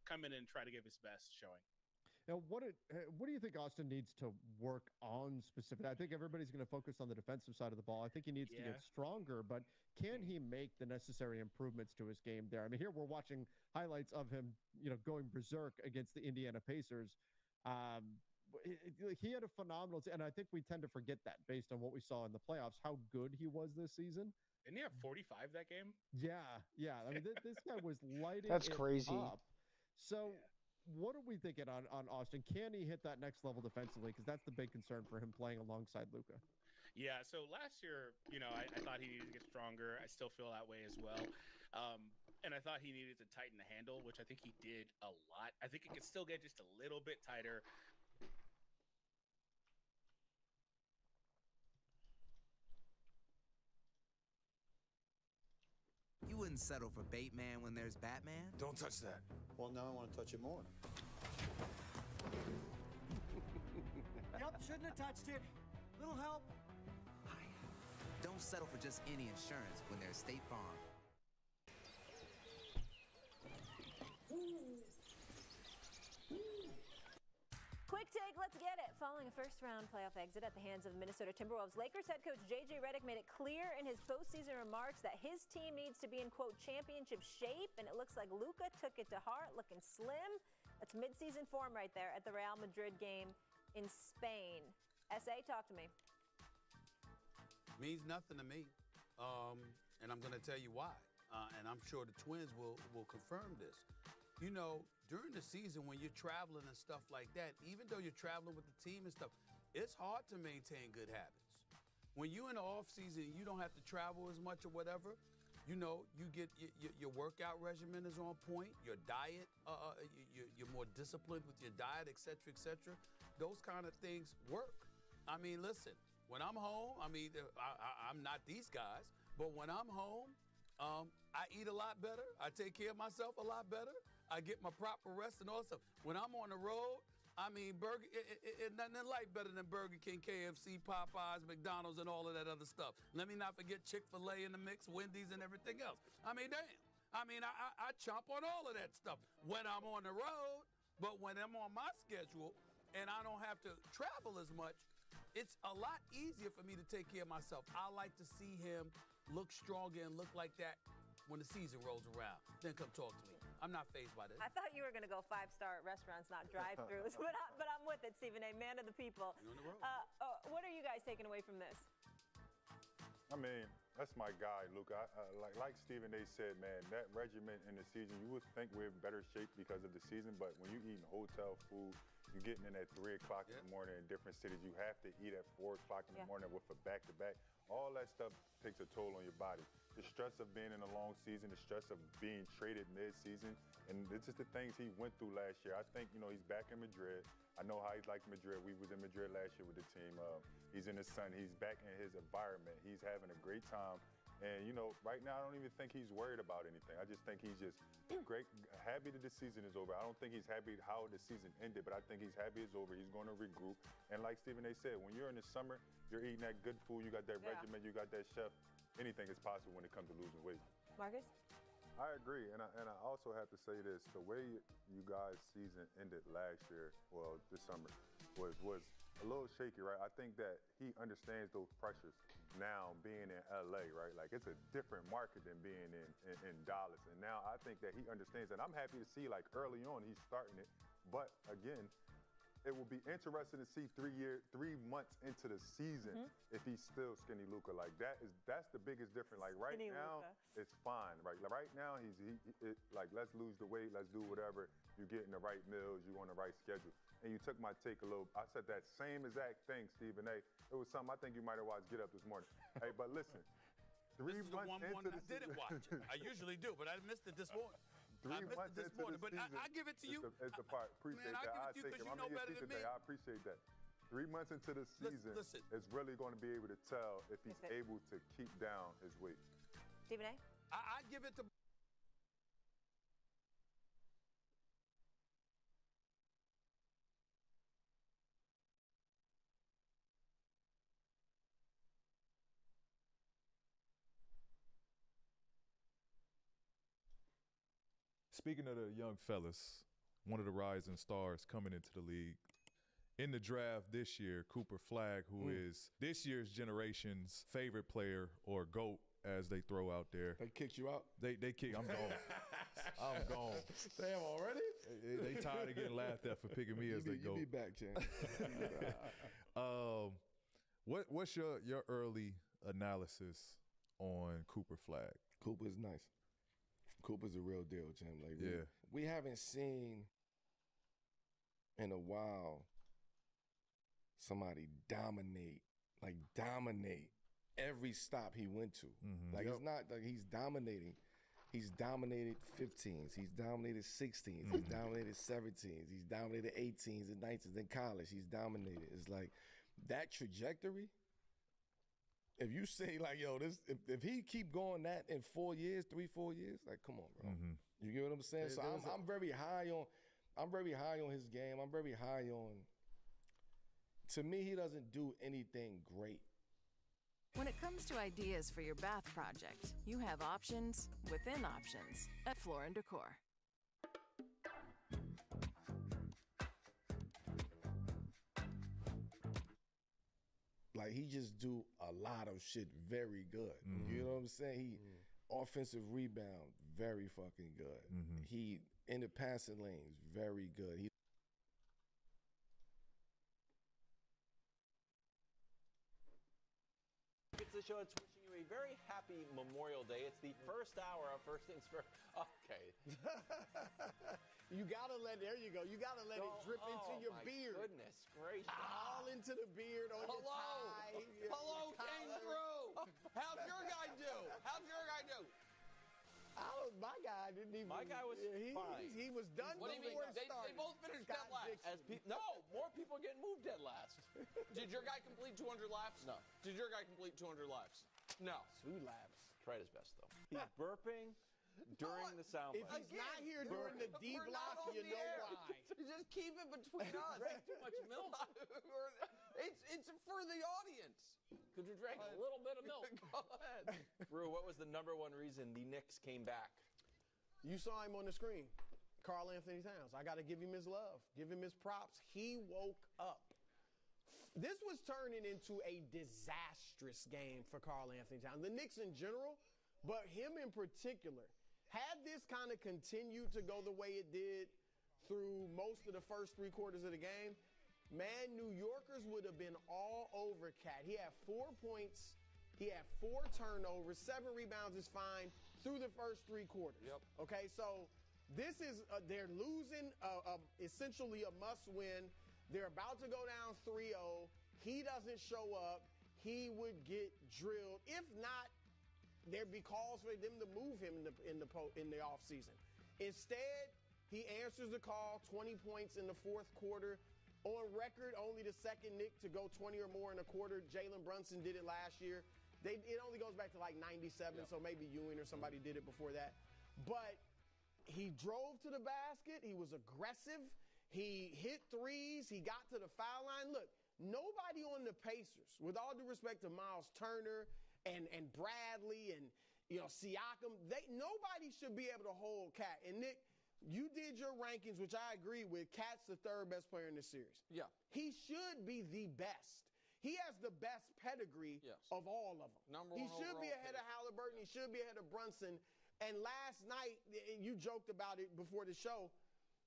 come in and try to give his best showing. Now, what do you think Austin needs to work on specifically? I think everybody's going to focus on the defensive side of the ball. I think he needs to Yeah. get stronger, but can he make the necessary improvements to his game there? I mean, here we're watching highlights of him, going berserk against the Indiana Pacers. Um, he had a phenomenal, and I think we tend to forget that based on what we saw in the playoffs, how good he was this season. Didn't he have 45 that game? Yeah, yeah. I mean, this guy was lighting That's it crazy. up. So, Yeah. what are we thinking on Austin? Can he hit that next level defensively? Because that's the big concern for him playing alongside Luka. Yeah, so last year, I thought he needed to get stronger. I still feel that way as well. And I thought he needed to tighten the handle, which I think he did a lot. I think it could still get just a little bit tighter. You wouldn't settle for Bateman when there's Batman? Don't touch that. Well, now I want to touch it more. Yep, shouldn't have touched it. Little help. Don't settle for just any insurance when there's State Farm. Quick take, let's get it. Following a first-round playoff exit at the hands of the Minnesota Timberwolves, Lakers head coach J.J. Redick made it clear in his postseason remarks that his team needs to be in, quote, championship shape, and it looks like Luka took it to heart, looking slim. That's mid-season form right there at the Real Madrid game in Spain. S.A., talk to me. Means nothing to me, and I'm going to tell you why. And I'm sure the Twins will confirm this. During the season when you're traveling and stuff like that, even though you're traveling with the team and stuff, it's hard to maintain good habits. When you're in the off season, you don't have to travel as much or whatever. You get your workout regimen is on point. Your diet, you're more disciplined with your diet, et cetera, et cetera. Those kind of things work. I mean, listen, when I'm home, I'm not these guys, but when I'm home, I eat a lot better. I take care of myself a lot better. I get my proper rest and all that stuff. When I'm on the road, burger, nothing like better than Burger King, KFC, Popeyes, McDonald's, and all of that other stuff. Let me not forget Chick-fil-A in the mix, Wendy's, and everything else. Damn. I chomp on all of that stuff when I'm on the road, but when I'm on my schedule and I don't have to travel as much, it's a lot easier for me to take care of myself. I like to see him look stronger and look like that when the season rolls around. Then come talk to me. I'm not fazed by this. I thought you were going to go five-star restaurants, not drive-thrus, but I'm with it, Stephen A., man of the people. You're on the road. What are you guys taking away from this? That's my guy, Luka. Like Stephen A. said, man, that regimen in the season, you would think we're in better shape because of the season, but when you're eating hotel food, you're getting in at 3 o'clock in the morning in different cities. You have to eat at 4 o'clock in the morning with a back-to-back. All that stuff takes a toll on your body. The stress of being in a long season, the stress of being traded mid-season, and it's just the things he went through last year. I think, he's back in Madrid. I know how he's like Madrid. We was in Madrid last year with the team. He's in the sun. He's back in his environment. He's having a great time. And, right now, I don't even think he's worried about anything. I just think he's just great, happy that the season is over. I don't think he's happy how the season ended, but I think he's happy it's over. He's going to regroup. And like Stephen A. said, when you're in the summer, you're eating that good food. You got that regimen. You got that chef. Anything is possible when it comes to losing weight. Marcus? I agree, and I also have to say this: the way you guys' season ended last year, well, this summer, was a little shaky, right? I think that he understands those pressures now being in LA, right? Like it's a different market than being in Dallas, and now I think that he understands that. I'm happy to see like early on he's starting it, but again, it will be interesting to see 3 months into the season if he's still skinny Luka. Like that's the biggest difference. Like right Skinny now, Luka. it's fine. Right, right now like let's lose the weight, let's do whatever. You're getting the right meals, you on the right schedule. And you took my take a little. I said that same exact thing, Stephen A. It was something I think you might have watched Get Up this morning. Hey, but listen, 3 months into the I didn't watch it. I usually do, but I missed it this morning. 3 months into the season, but I give it to you. It's the part. Appreciate Man, that. I give it to you because you know better than me. I appreciate that. 3 months into the season, listen. it's really going to be able to tell if he's able to keep down his weight. Stephen A.? I give it to. Speaking of the young fellas, one of the rising stars coming into the league. In the draft this year, Cooper Flagg, who is this year's generation's favorite player, or GOAT, as they throw out there. They kicked you out? They kicked. I'm gone. I'm gone. Damn, already? They tired of getting laughed at for picking me as their GOAT. You be back, champ. What's your early analysis on Cooper Flagg? Cooper's nice. Cooper's a real deal, champ. Like, yeah. We haven't seen in a while somebody dominate every stop he went to. Like, it's not like he's dominating. He's dominated 15s. He's dominated 16s. He's dominated 17s. He's dominated 18s and 19s in college. He's dominated. It's like that trajectory. If you say like, yo, this, if he keep going that in 4 years, 3-4 years, like, come on, bro. You get what I'm saying? So I'm very high on his game. I'm very high on. To me, he doesn't do anything great. When it comes to ideas for your bath project, you have options within options at Floor & Decor. Like, he just do a lot of shit very good. You know what I'm saying? He offensive rebound, very fucking good. He in the passing lanes, very good. It's the show. It's wishing you a very happy Memorial Day. It's the first hour of First Things First. Okay. You gotta there you go. You gotta let it drip into your beard. Goodness gracious. All into the beard on your tie. Hello, Kangaroo. How'd your guy do? My guy didn't even. My guy was fine. He was done What do you mean? before it They started. both finished dead last. No, more people are getting moved dead last. Did your guy complete 200 laps? No. Did your guy complete 200 laps? No. 2 laps. Tried his best, though. He's burping during the sound If he's not here during the D block, you know why. Just keep it between us. Drank too much milk. It's for the audience. Could you drink a little bit of milk? Go ahead. Brew, what was the #1 reason the Knicks came back? You saw him on the screen. Karl Anthony Towns. I got to give him his love. Give him his props. He woke up. This was turning into a disastrous game for Karl Anthony Towns. The Knicks in general, but him in particular. Had this kind of continued to go the way it did through most of the first 3 quarters of the game, man, New Yorkers would have been all over Cat. He had 4 points. He had 4 turnovers. 7 rebounds is fine through the first 3 quarters. Okay, so this is, they're losing essentially a must-win. They're about to go down 3-0. He doesn't show up. He would get drilled. If not, there'd be calls for them to move him in the offseason. Instead, he answers the call, 20 points in the 4th quarter. On record, only the second Knick to go 20 or more in a quarter. Jalen Brunson did it last year. It only goes back to like 97, so maybe Ewing or somebody did it before that. But he drove to the basket. He was aggressive. He hit threes. He got to the foul line. Look, nobody on the Pacers, with all due respect to Miles Turner and Bradley and Siakam, nobody should be able to hold Cat. And Nick, you did your rankings, which I agree with. Cat's the 3rd best player in the series. Yeah. He should be the best. He has the best pedigree of all of them. He should be ahead of Halliburton. He should be ahead of Brunson. And last night, you joked about it before the show.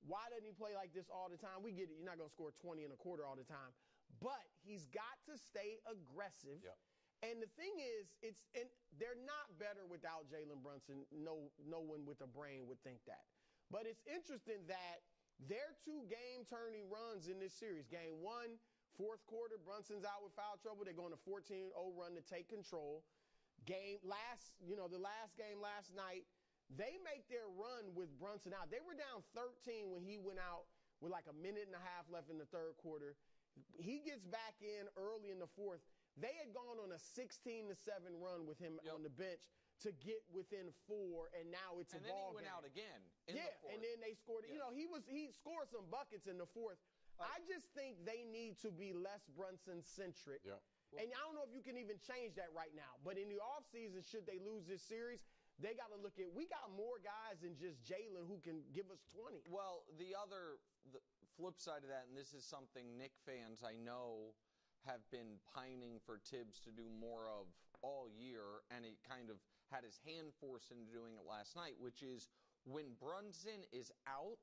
Why doesn't he play like this all the time? We get it. You're not going to score 20 and a quarter all the time. But he's got to stay aggressive. Yeah. And the thing is, they're not better without Jalen Brunson. No one with a brain would think that. But it's interesting that their 2 game-turning runs in this series, game 1, 4th quarter, Brunson's out with foul trouble. They're going to 14-0 run to take control. The last game last night, they make their run with Brunson out. They were down 13 when he went out with like a minute and a half left in the 3rd quarter. He gets back in early in the 4th. They had gone on a 16-7 run with him on the bench to get within 4, and now it's a ball game. And then he went out again in the 4th. And then they scored. Yeah. He scored some buckets in the 4th. I just think they need to be less Brunson-centric. Yeah. And I don't know if you can even change that right now. But in the offseason, should they lose this series, they got to look at, we got more guys than just Jalen who can give us 20. Well, the flip side of that, and this is something Knick fans I know have been pining for Tibbs to do more of all year, and he kind of had his hand forced into doing it last night, which is when Brunson is out,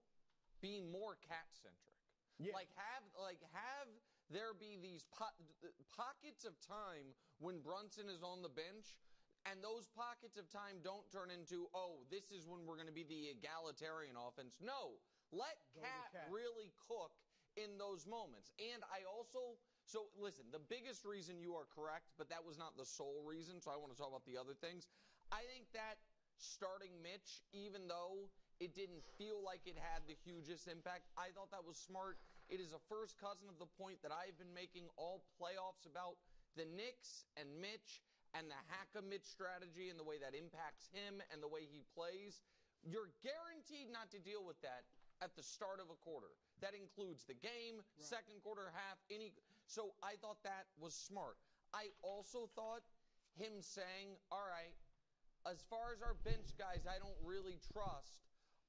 be more cat-centric. Yeah. Like have there be these pockets of time when Brunson is on the bench, and those pockets of time don't turn into, oh, this is when we're going to be the egalitarian offense. No, let Cat really cook in those moments. And I also, so listen, the biggest reason you are correct, but that was not the sole reason, so I want to talk about the other things. I think that starting Mitch, even though it didn't feel like it had the hugest impact, I thought that was smart. It is a first cousin of the point that I've been making all playoffs about the Knicks and Mitch and the hack-a-Mitch strategy and the way that impacts him and the way he plays. You're guaranteed not to deal with that at the start of a quarter. That includes the game, second quarter, half, so I thought that was smart. I also thought him saying, all right, as far as our bench guys I don't really trust,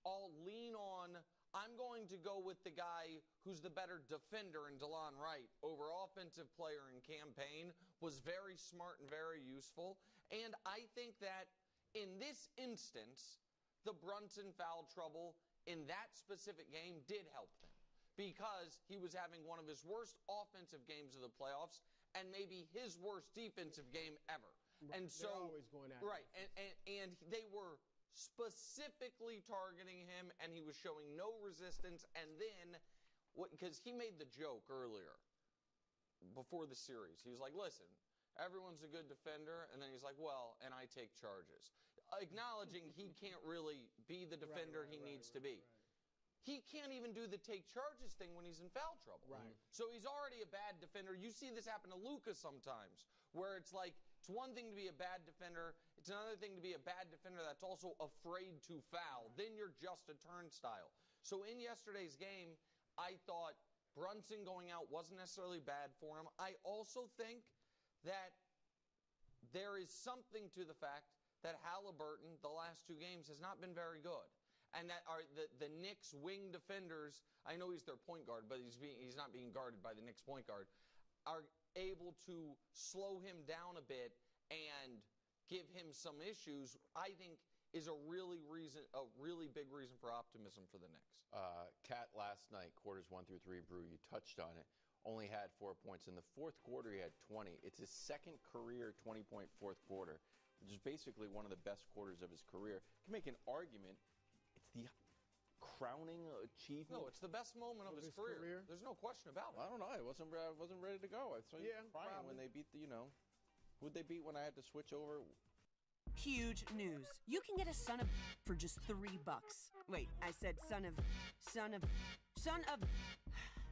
I'll lean on, I'm going to go with the guy who's the better defender in DeLon Wright over offensive player in campaign, was very smart and very useful. And I think that in this instance, the Brunson foul trouble in that specific game did help them, because he was having one of his worst offensive games of the playoffs and maybe his worst defensive game ever. And so, they're always going at right, and they were specifically targeting him, and he was showing no resistance. And then, because he made the joke earlier before the series, he was like, listen, everyone's a good defender, and then he's like, well, and I take charges, acknowledging he can't really be the defender he needs to be. He can't even do the take charges thing when he's in foul trouble. Right. So he's already a bad defender. You see this happen to Luka sometimes, where it's like, it's one thing to be a bad defender. It's another thing to be a bad defender that's also afraid to foul. Then you're just a turnstile. So in yesterday's game, I thought Brunson going out wasn't necessarily bad for him. I also think that there is something to the fact that Halliburton, the last two games, has not been very good. And that are the Knicks wing defenders, I know he's their point guard, but he's not being guarded by the Knicks point guard, are able to slow him down a bit and give him some issues, I think is a really big reason for optimism for the Knicks. Cat last night, quarters 1 through 3, Brew, you touched on it, only had 4 points. In the fourth quarter, he had 20. It's his second career 20-point fourth quarter, which is basically one of the best quarters of his career. You can make an argument it's the crowning achievement. No, it's the best moment of his career. There's no question about it. I don't know. I wasn't ready to go. I saw you crying when they beat the, who'd they beat when I had to switch over? Huge news. You can get a son of for just $3. Wait, I said son of.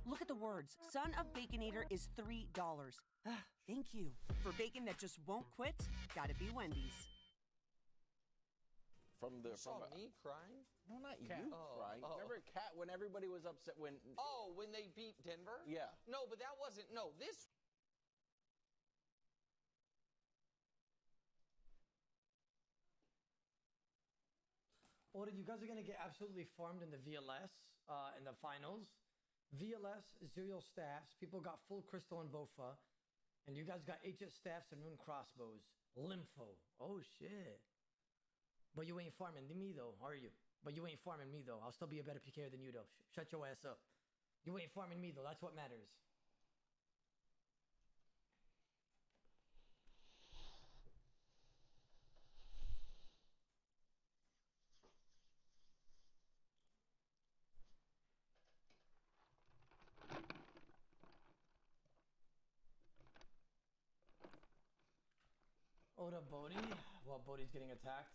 Look at the words. Son of Baconator is $3. Thank you. For bacon that just won't quit, gotta be Wendy's. You saw me crying? No, not Cat. you crying. Remember Cat when everybody was upset when... Oh, when they beat Denver? Yeah. No, but that wasn't... No, this... Oda, you guys are going to get absolutely farmed in the VLS in the finals. VLS, Zerial Staffs. People got full Crystal and Bofa. And you guys got HS Staffs and Rune Crossbows. Lympho. Oh, shit. But you ain't farming me, though, are you? But you ain't farming me, though. I'll still be a better PKer than you, though. Shut your ass up. You ain't farming me, though. That's what matters. Oda Bodhi. Well, Bodhi's getting attacked.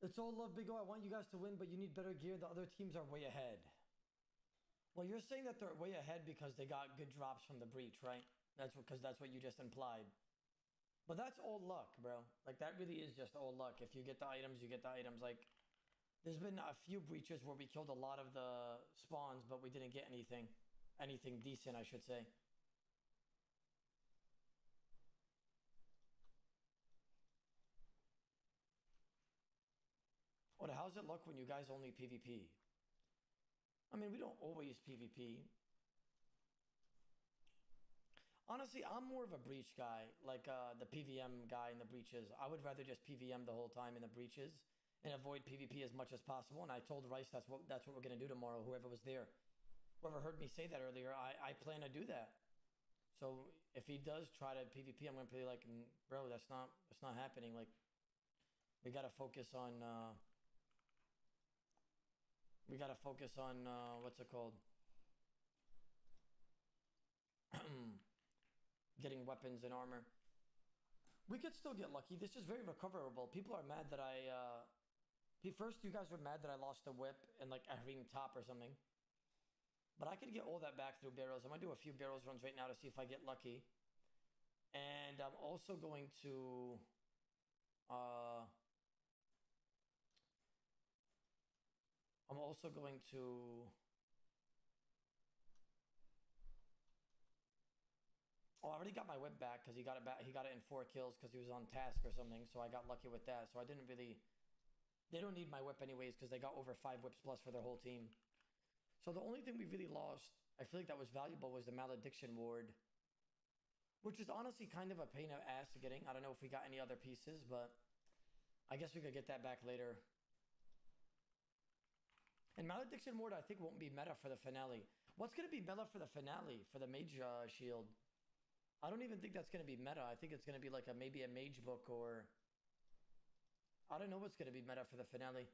It's all love, Big O. I want you guys to win, but you need better gear. The other teams are way ahead. Well, you're saying that they're way ahead because they got good drops from the breach, right? That's because that's what you just implied. But that's all luck, bro. Like, that really is just all luck. If you get the items, you get the items. Like, There's been a few breaches where we killed a lot of the spawns, but we didn't get anything decent, I should say. What? How's it look when you guys only PvP? I mean, we don't always PvP. Honestly, I'm more of a breach guy, like the PVM guy in the breaches. I would rather just PVM the whole time in the breaches and avoid PvP as much as possible. And I told Rice that's what we're gonna do tomorrow. Whoever was there, whoever heard me say that earlier, I plan to do that. So if he does try to PvP, I'm gonna be like, bro, that's not happening. Like, we gotta focus on. What's it called? Getting weapons and armor. We could still get lucky. This is very recoverable. People are mad that first you guys were mad that I lost a whip and like Ahreem top or something. But I could get all that back through barrels. I'm gonna do a few barrels runs right now to see if I get lucky. And I'm also going to I already got my whip back because he got it back. He got it in 4 kills because he was on task or something. So I got lucky with that. So I didn't really. They don't need my whip anyways because they got over 5 whips plus for their whole team. So the only thing we really lost, I feel like that was valuable, was the Malediction Ward, which is honestly kind of a pain in the ass getting. I don't know if we got any other pieces, but I guess we could get that back later. And Malediction Ward, I think, won't be meta for the finale. What's going to be meta for the finale, for the Mage Shield? I don't even think that's going to be meta. I think it's going to be like maybe a Mage book, or I don't know what's going to be meta for the finale.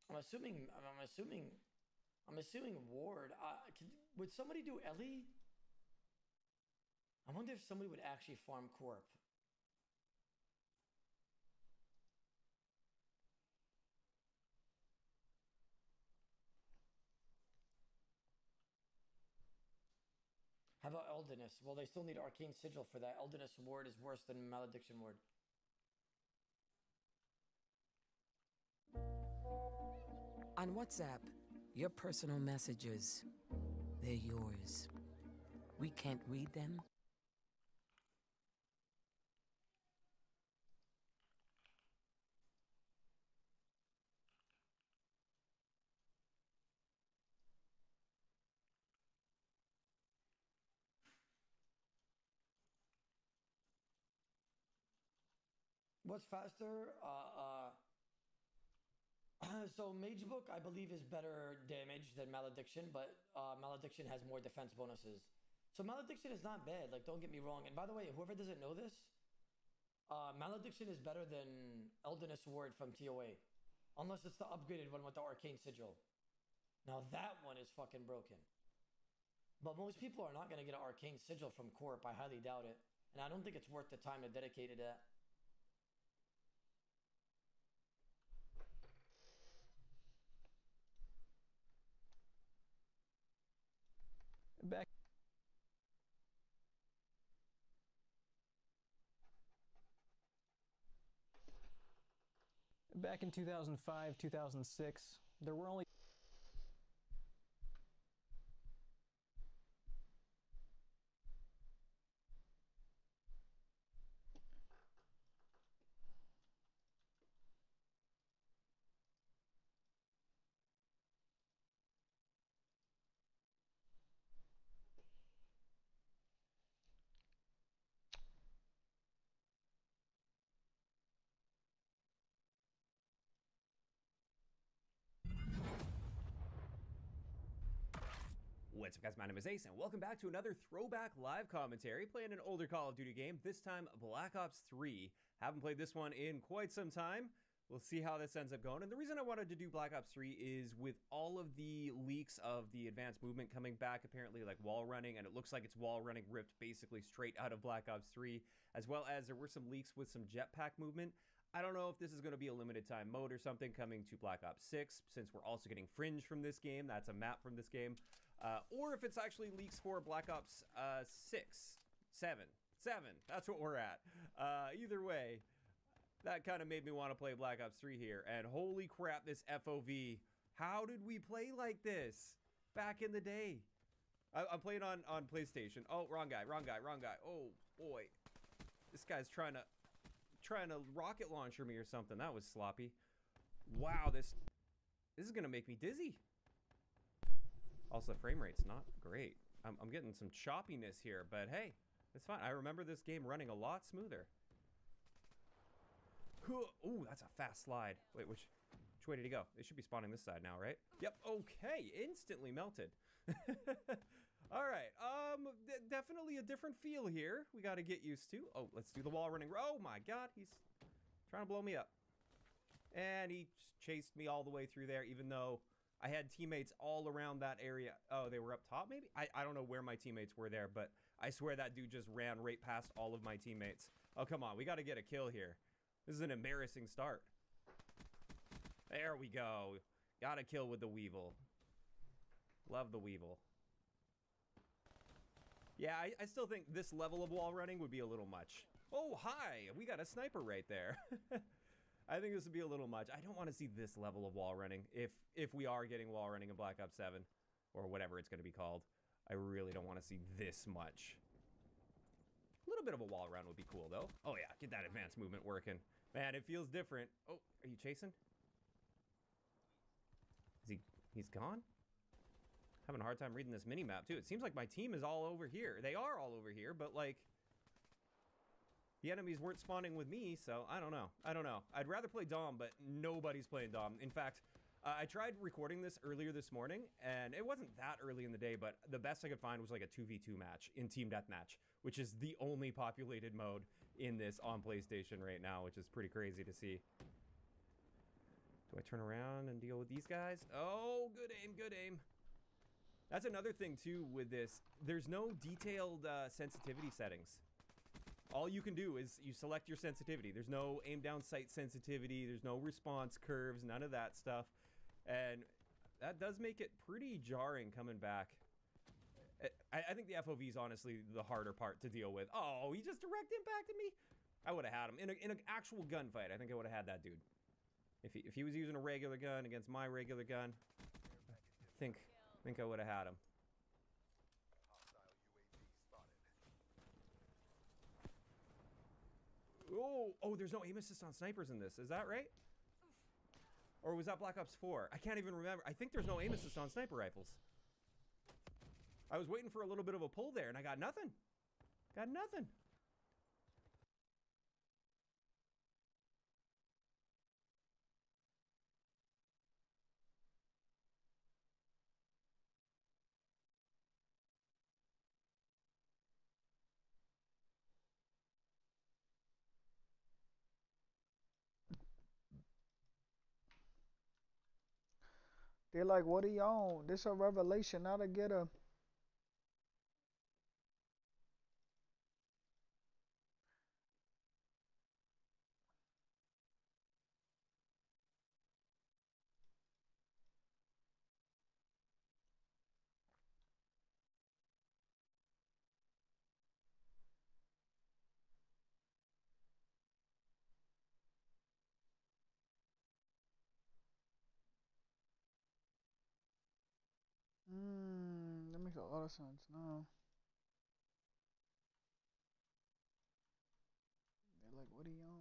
I'm assuming Ward. Would somebody do Ellie? I wonder if somebody would actually farm Corp. How about Eldinus? Well, they still need Arcane Sigil for that. Eldinus Ward is worse than Malediction Ward. On WhatsApp, your personal messages, they're yours. We can't read them. What's faster? So Mage Book, I believe, is better damage than Malediction, but Malediction has more defense bonuses. So Malediction is not bad, like, don't get me wrong. And by the way, whoever doesn't know this, Malediction is better than Eldinus Ward from TOA. Unless it's the upgraded one with the Arcane Sigil. Now that one is fucking broken. But most people are not going to get an Arcane Sigil from Corp. I highly doubt it. And I don't think it's worth the time to dedicate to that. Back in 2005, 2006, there were only What's up, guys? My name is Ace, and welcome back to another throwback live commentary, playing an older Call of Duty game, this time Black Ops 3. Haven't played this one in quite some time. We'll see how this ends up going. And the reason I wanted to do Black Ops 3 is with all of the leaks of the advanced movement coming back, apparently like wall running, and it looks like it's wall running ripped basically straight out of Black Ops 3, as well as there were some leaks with some jetpack movement. I don't know if this is going to be a limited time mode or something coming to Black Ops 6, since we're also getting Fringe from this game. That's a map from this game. Or if it's actually leaks for Black Ops 6, 7. That's what we're at. Either way, that kind of made me want to play Black Ops 3 here. And holy crap, this FOV. How did we play like this back in the day? I'm playing on PlayStation. Oh, wrong guy. Oh, boy. This guy's trying to rocket launcher me or something. That was sloppy. Wow, this is going to make me dizzy. Also, frame rate's not great. I'm getting some choppiness here, but hey, it's fine. I remember this game running a lot smoother. Ooh, that's a fast slide. Wait, which way did he go? They should be spawning this side now, right? Yep, okay, instantly melted. All right, definitely a different feel here. We got to get used to. Oh, let's do the wall running. Oh my God, he's trying to blow me up. And he chased me all the way through there, even though I had teammates all around that area. Oh, they were up top maybe? I don't know where my teammates were there, but I swear that dude just ran right past all of my teammates. Oh, come on, we got to get a kill here. This is an embarrassing start. There we go. Got a kill with the Weevil. Love the Weevil. Yeah, I still think this level of wall running would be a little much. Oh, hi! We got a sniper right there. I think this would be a little much. I don't want to see this level of wall running if we are getting wall running in Black Ops 7 or whatever it's going to be called. I really don't want to see this much. A little bit of a wall run would be cool, though. Oh, yeah, get that advanced movement working. Man, it feels different. Oh, are you chasing? He's gone? Having a hard time reading this mini-map, too. It seems like my team is all over here. They are all over here, but, like, the enemies weren't spawning with me, so I don't know. I'd rather play Dom, but nobody's playing Dom. In fact, I tried recording this earlier this morning, and it wasn't that early in the day, but the best I could find was like a 2v2 match in Team Deathmatch, which is the only populated mode in this on PlayStation right now, which is pretty crazy to see. Do I turn around and deal with these guys? Oh, good aim, good aim. That's another thing, too, with this. There's no detailed sensitivity settings. All you can do is you select your sensitivity. There's no aim down sight sensitivity. There's no response curves, none of that stuff. And that does make it pretty jarring coming back. I think the FOV is honestly the harder part to deal with. Oh, he just direct impacted me? I would have had him. In an actual gunfight, I think I would have had that dude. If he was using a regular gun against my regular gun, I think I would have had him. Oh, there's no aim assist on snipers in this. Is that right? Or was that Black Ops 4? I can't even remember. I think there's no aim assist on sniper rifles. I was waiting for a little bit of a pull there, and I got nothing. Got nothing. They're like, what are you on? This a revelation, not a getter. That makes a lot of sense now. They're like, what are you on?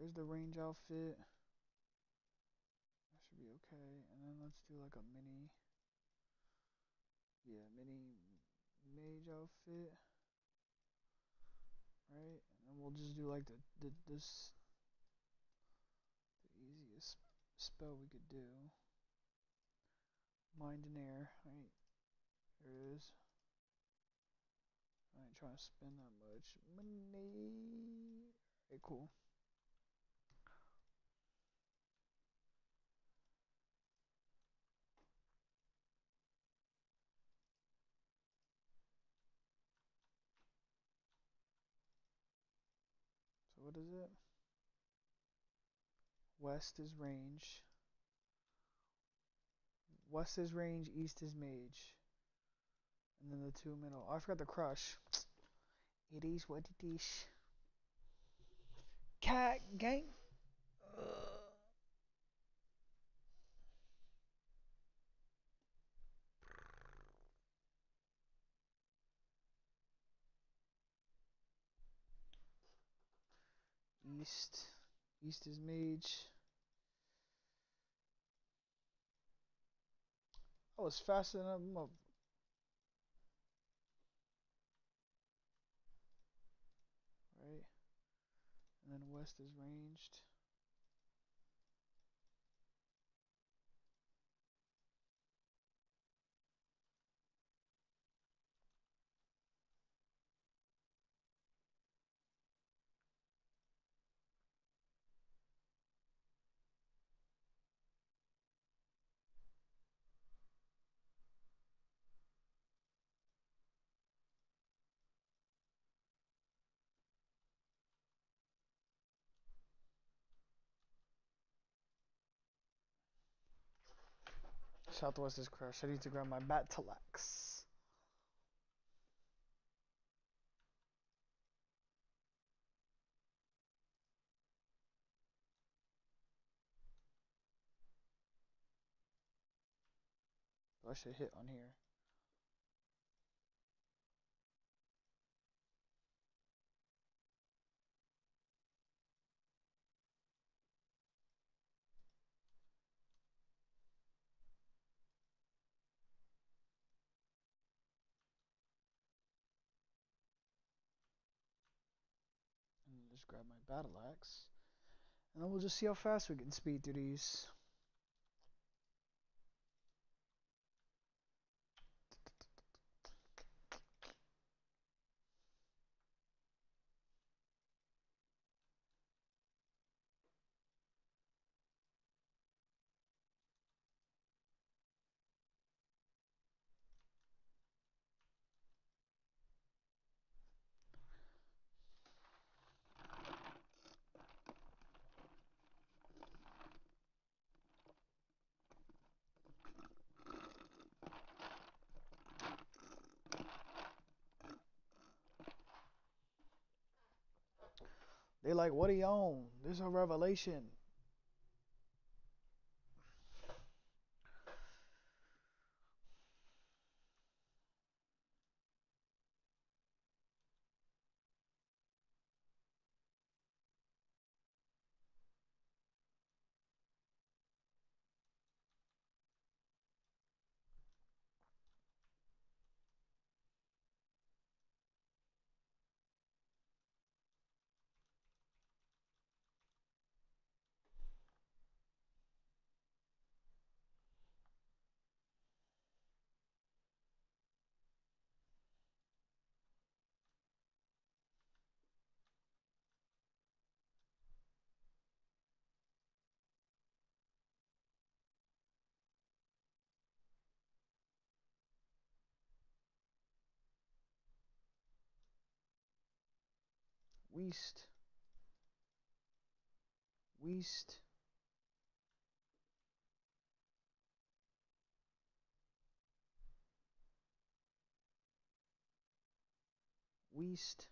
There's the range outfit. That should be okay. And then let's do like a mini. Yeah, mini mage outfit. Right? And then we'll just do like the easiest spell we could do. Mind and air. Right? There it is. I ain't trying to spend that much money. Okay, cool. So what is it? West is range. West is range, east is mage. And then the two middle. Oh, I forgot the crush. It is what it is. Cat gang. East. East is mage. I was faster than a mother. Right? And then west is ranged. Southwest is crush. I need to grab my Batalax. I should hit on here. And just grab my Batalax. And then we'll just see how fast we can speed through these. They like, what are you on? This is a revelation. Weast. Weast. Weast.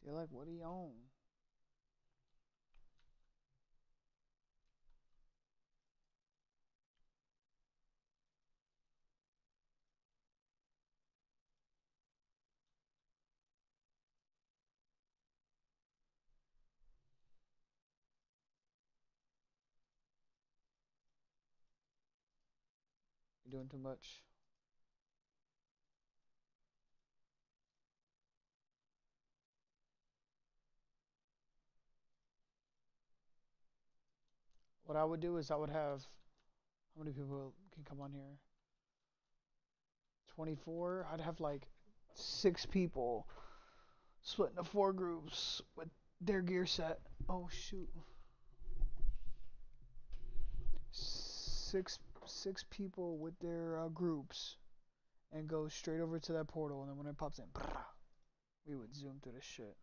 They're like, what do you own? You're doing too much. What I would do is I would have, how many people can come on here? 24. I'd have like 6 people split into 4 groups with their gear set. Oh shoot. 6 people with their groups and go straight over to that portal, and then when it pops in, we would zoom through this shit.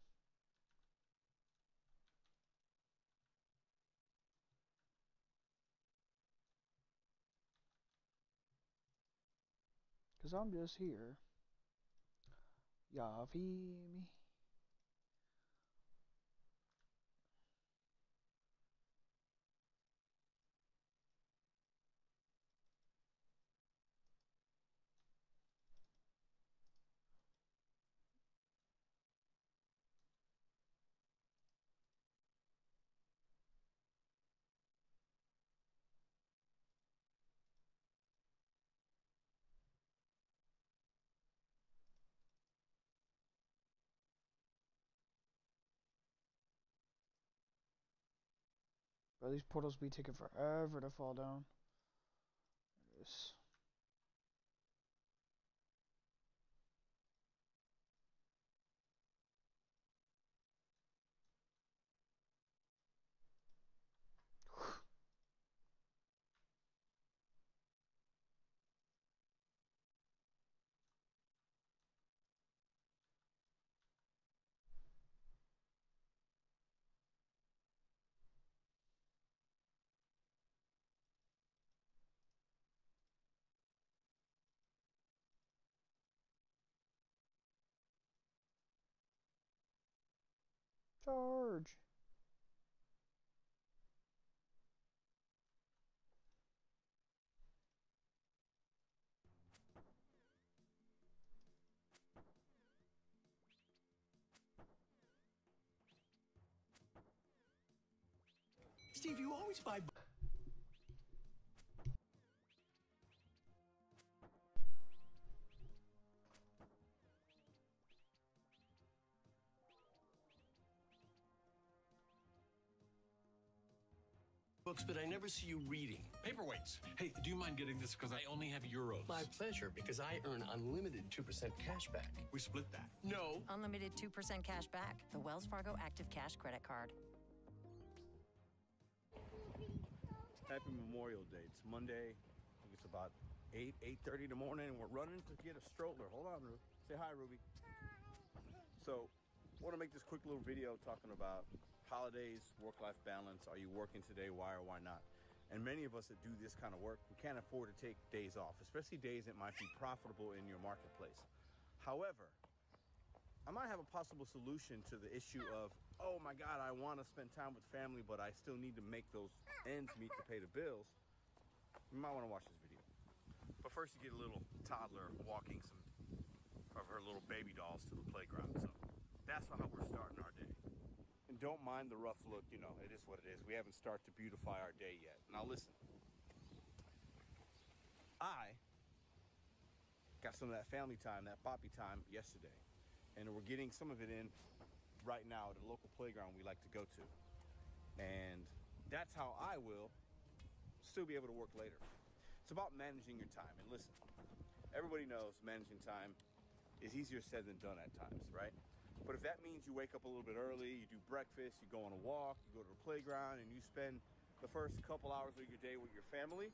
Cause I'm just here. Y'all feel me? Bro, these portals be taking forever to fall down. There it is. Charge. Steve, you always buy. Books, but I never see you reading. Paperweights. Hey, do you mind getting this because I only have euros? My pleasure, because I earn unlimited 2% cash back. We split that. No. Unlimited 2% cash back. The Wells Fargo Active Cash Credit Card. Happy Memorial Day. It's Monday. I think it's about 8:30 in the morning, and we're running to get a stroller. Hold on, Ruby. Say hi, Ruby. So, I want to make this quick little video talking about holidays, work-life balance. Are you working today? Why or why not? And many of us that do this kind of work, we can't afford to take days off, especially days that might be profitable in your marketplace. However, I might have a possible solution to the issue of, oh my God, I want to spend time with family, but I still need to make those ends meet to pay the bills. You might want to watch this video. But first you get a little toddler walking some of her little baby dolls to the playground. So that's how we're starting our day. And don't mind the rough look, you know, it is what it is. We haven't started to beautify our day yet. Now listen, I got some of that family time, that poppy time yesterday. And we're getting some of it in right now at a local playground we like to go to. And that's how I will still be able to work later. It's about managing your time. And listen, everybody knows managing time is easier said than done at times, right? But if that means you wake up a little bit early, you do breakfast, you go on a walk, you go to the playground, and you spend the first couple hours of your day with your family,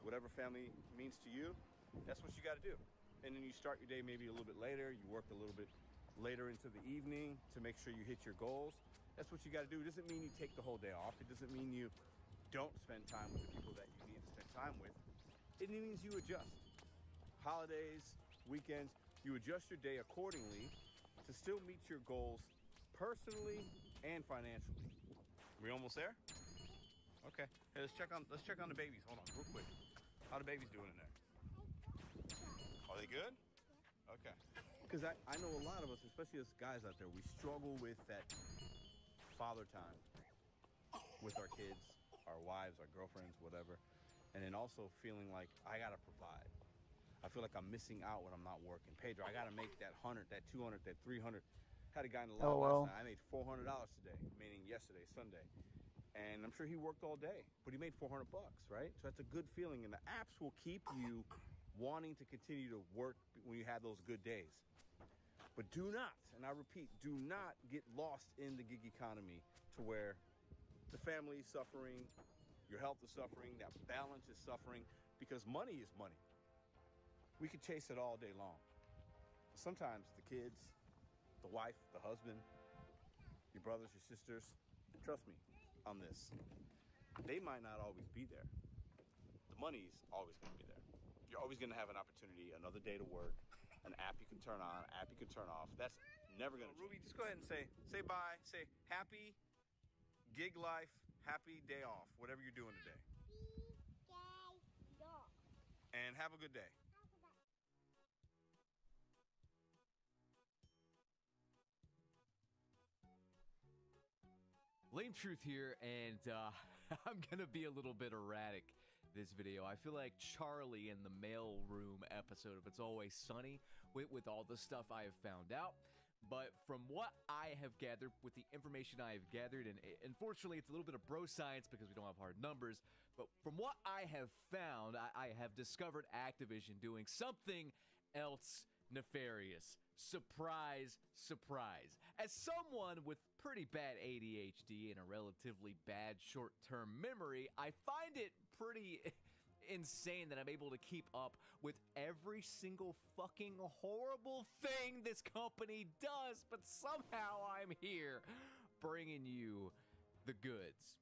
whatever family means to you, that's what you got to do. And then you start your day maybe a little bit later, you work a little bit later into the evening to make sure you hit your goals. That's what you got to do. It doesn't mean you take the whole day off. It doesn't mean you don't spend time with the people that you need to spend time with. It means you adjust. Holidays, weekends, you adjust your day accordingly to still meet your goals personally and financially. We almost there? Okay. Hey, let's check on the babies. Hold on, real quick. How the babies doing in there? Are they good? Okay. Because I know a lot of us, especially us guys out there, we struggle with that father time with our kids, our wives, our girlfriends, whatever. And then also feeling like I gotta provide. I feel like I'm missing out when I'm not working. Pedro, I gotta make that 100, that 200, that 300. Had a guy in the lab last night. I made $400 today, meaning yesterday, Sunday. And I'm sure he worked all day, but he made $400, right? So that's a good feeling. And the apps will keep you wanting to continue to work when you have those good days. But do not, and I repeat, do not get lost in the gig economy to where the family is suffering, your health is suffering, that balance is suffering, because money is money. We could chase it all day long. But sometimes the kids, the wife, the husband, your brothers, your sisters, trust me on this, they might not always be there. The money's always gonna be there. You're always gonna have an opportunity, another day to work, an app you can turn on, an app you can turn off. That's never gonna change. Ruby, just go ahead and say bye, say happy gig life, happy day off, whatever you're doing today. And have a good day. Lame Truth here, and I'm gonna be a little bit erratic this video. I feel like Charlie in the mailroom episode of It's Always Sunny with all the stuff I have found out. But from what I have gathered, with the information I have gathered, and unfortunately it's a little bit of bro science because we don't have hard numbers, but from what I have found, I have discovered Activision doing something else nefarious. Surprise, surprise. As someone with pretty bad ADHD and a relatively bad short-term memory, I find it pretty insane that I'm able to keep up with every single fucking horrible thing this company does, but somehow I'm here bringing you the goods.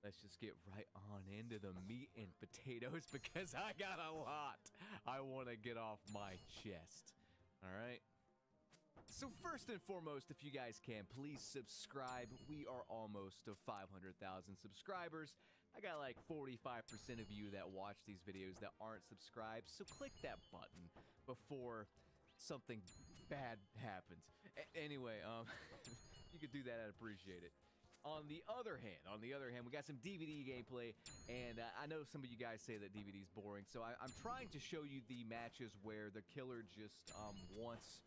Let's just get right on into the meat and potatoes because I got a lot I want to get off my chest. All right? So first and foremost, if you guys can, please subscribe. We are almost to 500,000 subscribers. I got like 45% of you that watch these videos that aren't subscribed, so click that button before something bad happens. Anyway, you could do that, I'd appreciate it. On the other hand, we got some DVD gameplay, and I know some of you guys say that DVD's boring, so I'm trying to show you the matches where the killer just wants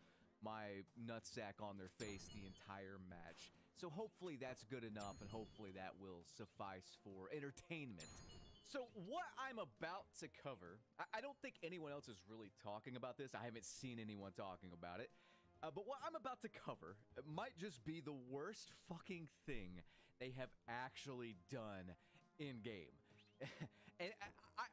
my nutsack on their face the entire match. So hopefully that's good enough, and hopefully that will suffice for entertainment. So what I'm about to cover, I don't think anyone else is really talking about this. I haven't seen anyone talking about it. But what I'm about to cover might just be the worst fucking thing they have actually done in-game. And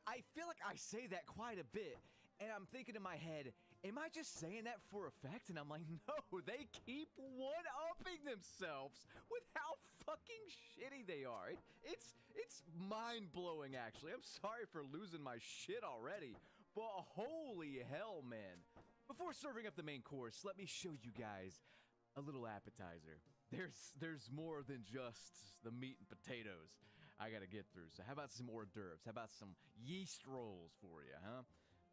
I feel like I say that quite a bit, and I'm thinking in my head, am I just saying that for effect? And I'm like, no, they keep one-upping themselves with how fucking shitty they are. It's mind-blowing, actually. I'm sorry for losing my shit already, but holy hell, man. Before serving up the main course, let me show you guys a little appetizer. There's more than just the meat and potatoes I gotta get through. So how about some hors d'oeuvres? How about some yeast rolls for you, huh?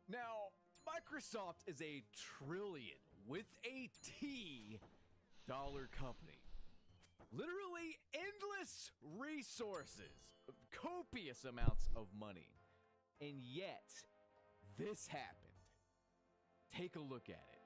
Now, Microsoft is a trillion, with a T, dollar company. Literally endless resources, copious amounts of money. And yet, this happened. Take a look at it.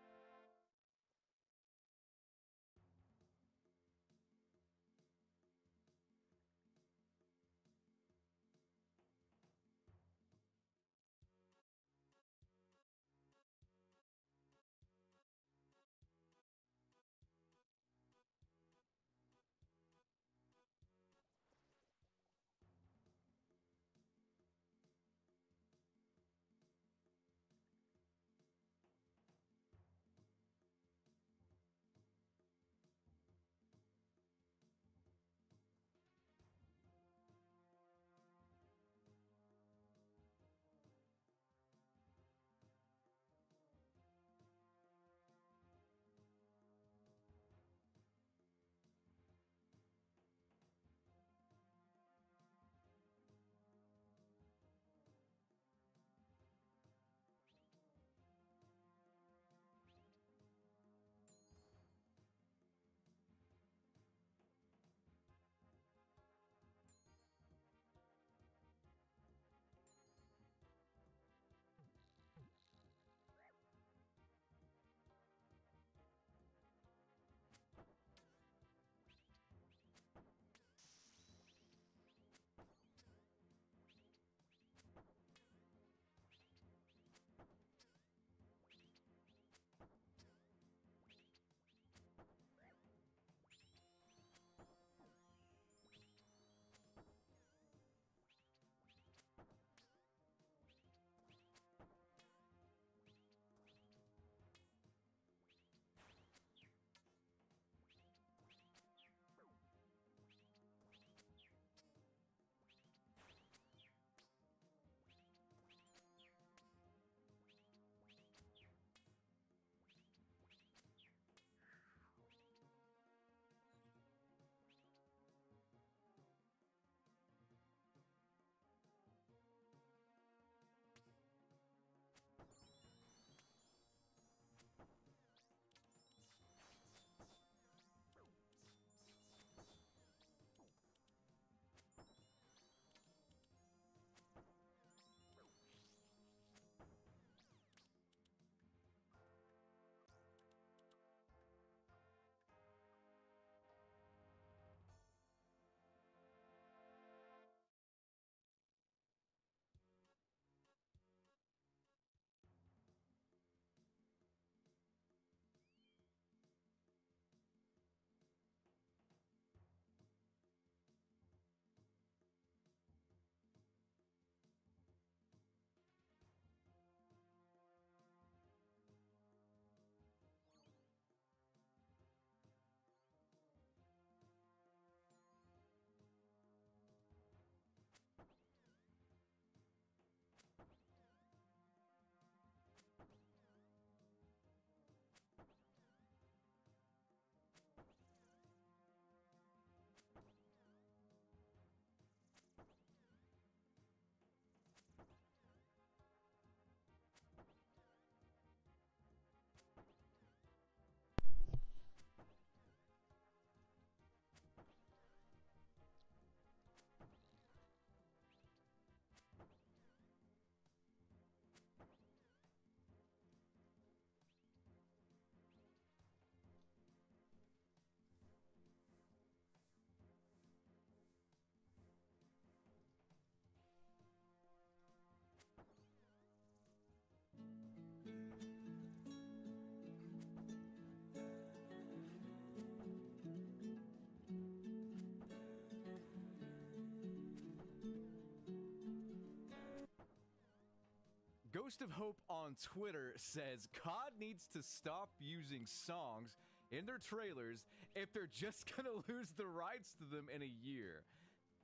Ghost of Hope on Twitter says COD needs to stop using songs in their trailers if they're just gonna lose the rights to them in a year.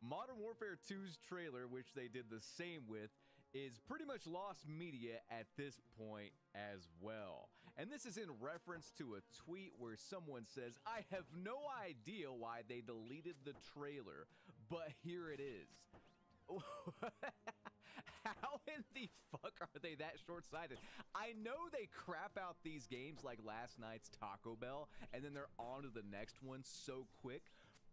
Modern Warfare 2's trailer, which they did the same with, is pretty much lost media at this point as well. And this is in reference to a tweet where someone says, I have no idea why they deleted the trailer, but here it is. How in the fuck are they that short-sighted? I know they crap out these games like last night's Taco Bell, and then they're on to the next one so quick.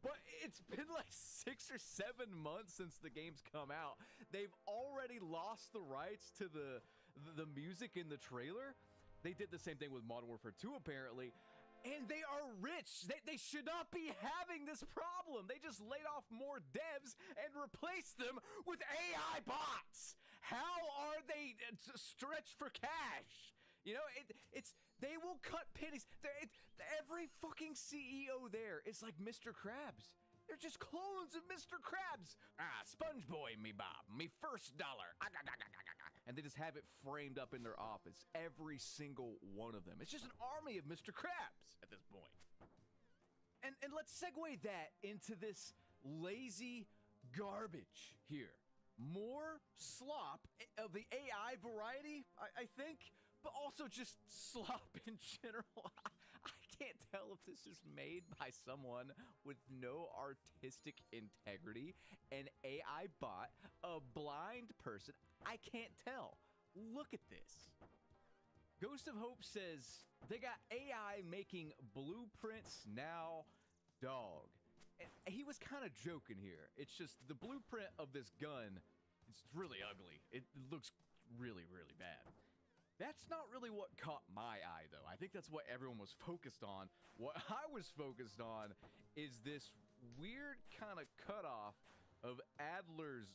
But it's been like 6 or 7 months since the game's come out. They've already lost the rights to the music in the trailer. They did the same thing with Modern Warfare 2 apparently. And they are rich. They should not be having this problem. They just laid off more devs and replaced them with AI bots. How are they stretched for cash? You know, they will cut pennies. Every fucking CEO there is like Mr. Krabs. They're just clones of Mr. Krabs. Sponge Boy, me Bob, me $1. And they just have it framed up in their office, every single one of them. It's just an army of Mr. Krabs at this point. And let's segue that into this lazy garbage here. More slop of the AI variety, I think, but also just slop in general. I can't tell if this is made by someone with no artistic integrity, an AI bot, a blind person. I can't tell. Look at this. Ghost of Hope says they got AI making blueprints now, dog. And he was kind of joking here. It's just the blueprint of this gun, it's really ugly. It looks really, really bad. That's not really what caught my eye, though. I think that's what everyone was focused on. What I was focused on is this weird kind of cutoff of Adler's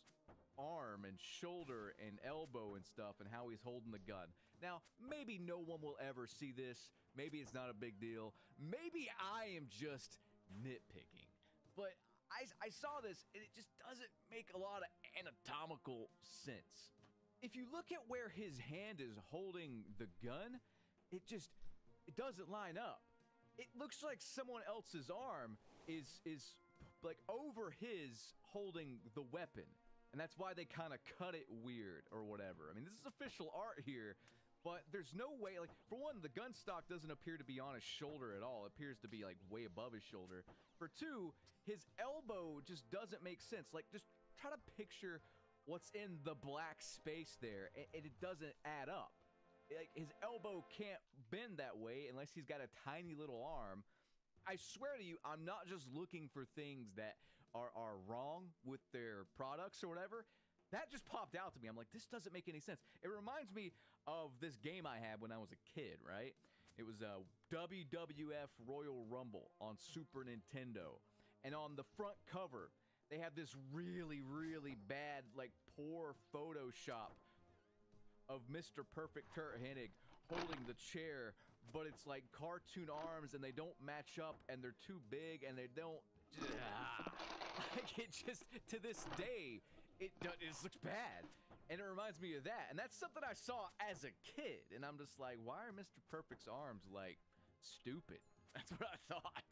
arm and shoulder and elbow and stuff and how he's holding the gun. Now, maybe no one will ever see this. Maybe it's not a big deal. Maybe I am just nitpicking. But I saw this and it just doesn't make a lot of anatomical sense. If you look at where his hand is holding the gun, it doesn't line up. It looks like someone else's arm is like over his holding the weapon. And that's why they kind of cut it weird or whatever. I mean, this is official art here, but there's no way, like, for one, the gun stock doesn't appear to be on his shoulder at all. It appears to be like way above his shoulder. For two, his elbow just doesn't make sense. Like, just try to picture what's in the black space there, and it doesn't add up. Like, his elbow can't bend that way unless he's got a tiny little arm. I swear to you, I'm not just looking for things that are wrong with their products or whatever. That just popped out to me. I'm like, this doesn't make any sense. It reminds me of this game I had when I was a kid, right? It was a WWF Royal Rumble on Super Nintendo. And on the front cover, they have this really, really bad, like, poor Photoshop of Mr. Perfect Kurt Hennig holding the chair, but it's like cartoon arms and they don't match up and they're too big and they don't... Like, it just, to this day, it looks bad. And it reminds me of that. And that's something I saw as a kid. And I'm just like, why are Mr. Perfect's arms, like, stupid? That's what I thought.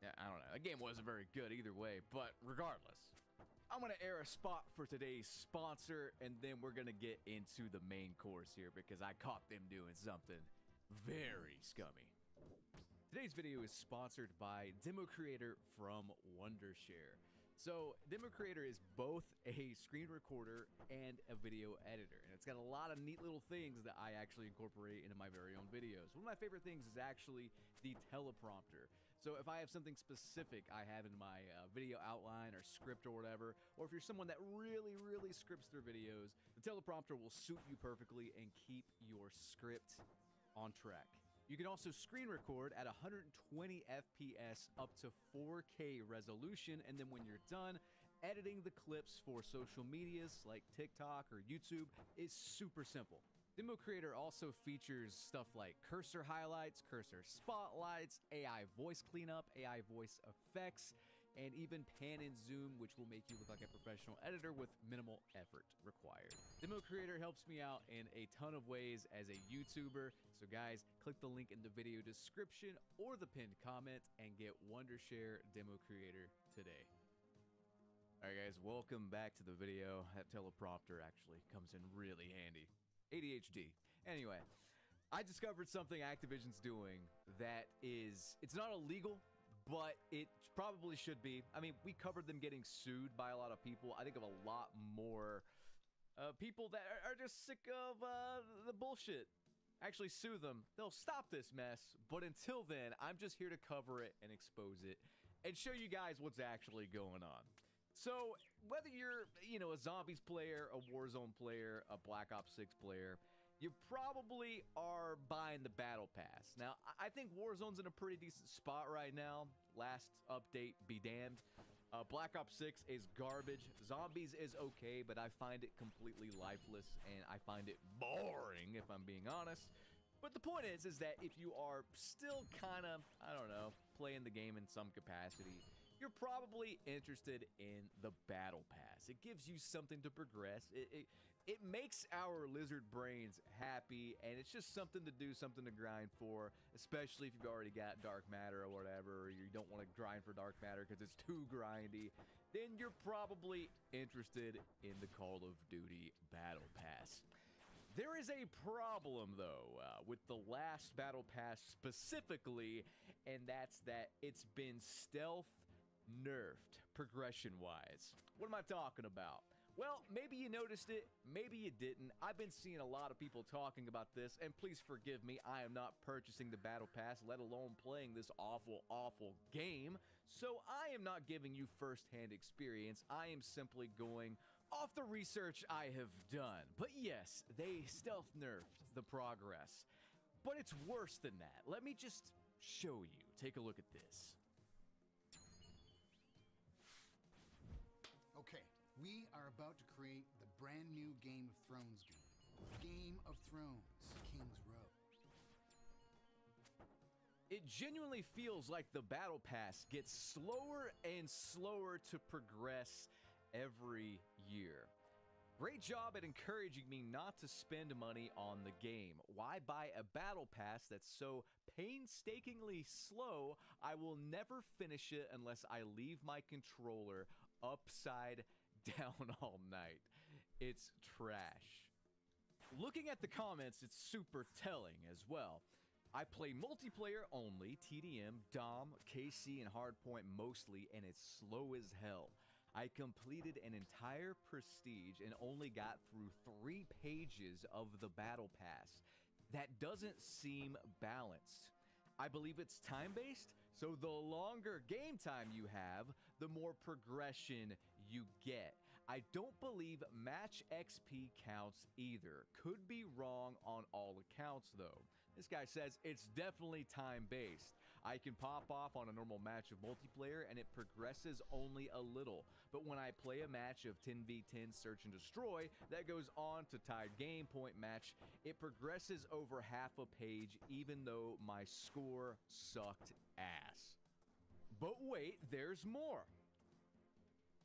Yeah, I don't know. The game wasn't very good either way, but regardless, I'm going to air a spot for today's sponsor, and then we're going to get into the main course here because I caught them doing something very scummy. Today's video is sponsored by Demo Creator from Wondershare. So, Demo Creator is both a screen recorder and a video editor, and it's got a lot of neat little things that I actually incorporate into my very own videos. One of my favorite things is actually the teleprompter. So if I have something specific I have in my video outline or script or whatever, or if you're someone that really, really scripts their videos, the teleprompter will suit you perfectly and keep your script on track. You can also screen record at 120 FPS up to 4K resolution, and then when you're done, editing the clips for social medias like TikTok or YouTube is super simple. Demo Creator also features stuff like cursor highlights, cursor spotlights, AI voice cleanup, AI voice effects, and even pan and zoom, which will make you look like a professional editor with minimal effort required. Demo Creator helps me out in a ton of ways as a YouTuber. So guys, click the link in the video description or the pinned comment and get Wondershare Demo Creator today. All right, guys, welcome back to the video. That teleprompter actually comes in really handy. ADHD. Anyway, I discovered something Activision's doing that it's not illegal, but it probably should be. I mean, we covered them getting sued by a lot of people. I think of a lot more people that are just sick of the bullshit. Actually sue them. They'll stop this mess. But until then, I'm just here to cover it and expose it and show you guys what's actually going on. So whether you're, a Zombies player, a Warzone player, a Black Ops 6 player, you probably are buying the Battle Pass. Now, I think Warzone's in a pretty decent spot right now. Last update, be damned. Black Ops 6 is garbage. Zombies is okay, but I find it completely lifeless, and I find it boring, if I'm being honest. But the point is that if you are still kind of, playing the game in some capacity, you're probably interested in the Battle Pass. It gives you something to progress. It makes our lizard brains happy, and it's just something to do, something to grind for, especially if you've already got Dark Matter or whatever, or you don't want to grind for Dark Matter because it's too grindy, then you're probably interested in the Call of Duty Battle Pass. There is a problem, though, with the last Battle Pass specifically, and that's that it's been stealth nerfed progression-wise. What am I talking about? Well, maybe you noticed it, maybe you didn't. I've been seeing a lot of people talking about this, and please forgive me, I am not purchasing the Battle Pass, let alone playing this awful, awful game. So I am not giving you first-hand experience. I am simply going off the research I have done. But yes, they stealth nerfed the progress. But it's worse than that. Let me just show you. Take a look at this. Okay. We are about to create the brand new Game of Thrones game. Game of Thrones, King's Row. It genuinely feels like the Battle Pass gets slower and slower to progress every year. Great job at encouraging me not to spend money on the game. Why buy a Battle Pass that's so painstakingly slow, I will never finish it unless I leave my controller upside down all night. It's trash. Looking at the comments, it's super telling as well. I play multiplayer only, TDM, Dom, KC, and Hardpoint mostly, and it's slow as hell. I completed an entire Prestige and only got through 3 pages of the Battle Pass. That doesn't seem balanced. I believe it's time-based, so the longer game time you have, the more progression you get. I don't believe match XP counts either. Could be wrong on all accounts though. This guy says it's definitely time-based. I can pop off on a normal match of multiplayer and it progresses only a little. But when I play a match of 10v10 search and destroy that goes on to tied game point match, it progresses over half a page even though my score sucked ass. But wait, there's more.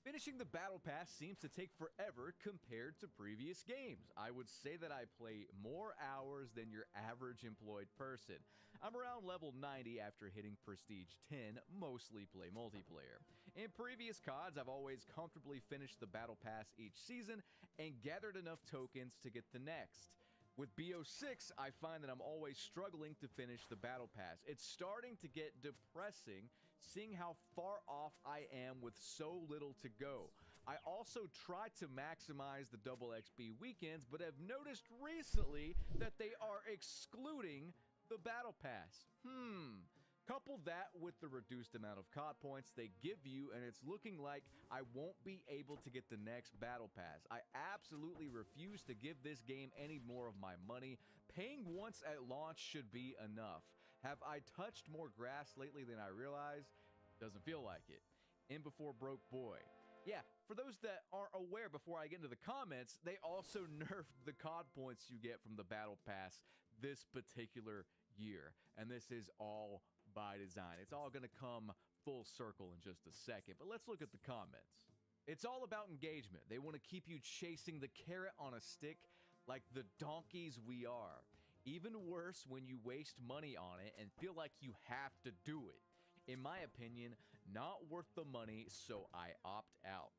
Finishing the Battle Pass seems to take forever compared to previous games. I would say that I play more hours than your average employed person. I'm around level 90 after hitting Prestige 10, mostly play multiplayer. In previous CODs, I've always comfortably finished the Battle Pass each season and gathered enough tokens to get the next. With BO6, I find that I'm always struggling to finish the Battle Pass. It's starting to get depressing seeing how far off I am with so little to go. I also try to maximize the double XP weekends, but have noticed recently that they are excluding the Battle Pass. Couple that with the reduced amount of COD points they give you, and it's looking like I won't be able to get the next Battle Pass. I absolutely refuse to give this game any more of my money. Paying once at launch should be enough. Have I touched more grass lately than I realized? Doesn't feel like it. In before broke boy. Yeah, for those that aren't aware, before I get into the comments, they also nerfed the COD points you get from the Battle Pass this particular year. And this is all by design. It's all going to come full circle in just a second. But let's look at the comments. It's all about engagement. They want to keep you chasing the carrot on a stick like the donkeys we are. Even worse when you waste money on it and feel like you have to do it. In my opinion, not worth the money, so I opt out.